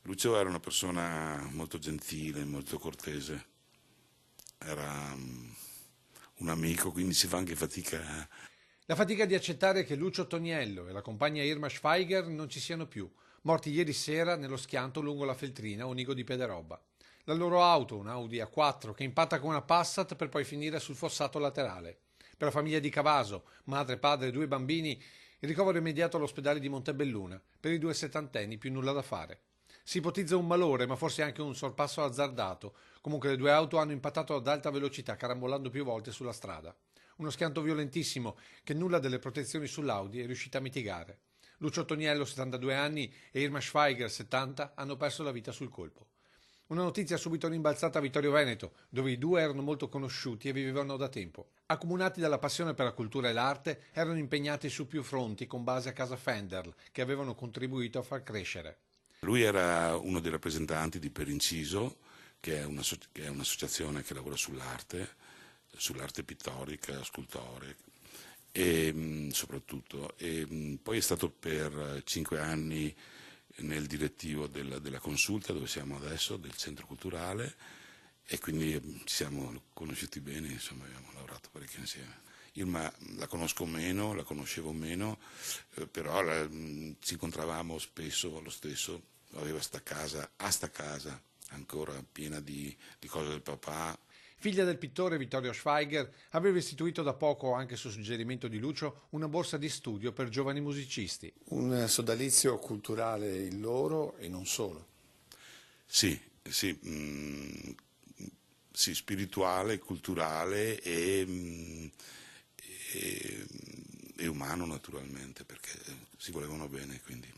Lucio era una persona molto gentile, molto cortese, era un amico, quindi si fa anche fatica. La fatica di accettare che Lucio Toniello e la compagna Irma Schweiger non ci siano più, morti ieri sera nello schianto lungo la Feltrina, un nido di Pederobba. La loro auto, un Audi A4, che impatta con una Passat per poi finire sul fossato laterale. Per la famiglia di Cavaso, madre, padre e due bambini, il ricovero immediato all'ospedale di Montebelluna. Per i due settantenni più nulla da fare. Si ipotizza un malore, ma forse anche un sorpasso azzardato. Comunque le due auto hanno impattato ad alta velocità, carambolando più volte sulla strada. Uno schianto violentissimo che nulla delle protezioni sull'Audi è riuscita a mitigare. Lucio Toniello, 72 anni, e Irma Schweiger, 70, hanno perso la vita sul colpo. Una notizia subito rimbalzata a Vittorio Veneto, dove i due erano molto conosciuti e vivevano da tempo. Accomunati dalla passione per la cultura e l'arte, erano impegnati su più fronti con base a casa Fenderl, che avevano contribuito a far crescere. Lui era uno dei rappresentanti di Per Inciso, che è un'associazione che lavora sull'arte pittorica, scultore, e, soprattutto. E, poi è stato per 5 anni nel direttivo della Consulta, dove siamo adesso, del Centro Culturale, e quindi ci siamo conosciuti bene, insomma abbiamo lavorato parecchio insieme. Irma la conosco meno, la conoscevo meno, però ci incontravamo spesso lo stesso, aveva sta casa ancora piena di cose del papà. Figlia del pittore Vittorio Schweiger, aveva istituito da poco, anche su suggerimento di Lucio, una borsa di studio per giovani musicisti. Un sodalizio culturale il loro e non solo. Sì, sì, sì, spirituale, culturale e umano naturalmente, perché si volevano bene, quindi.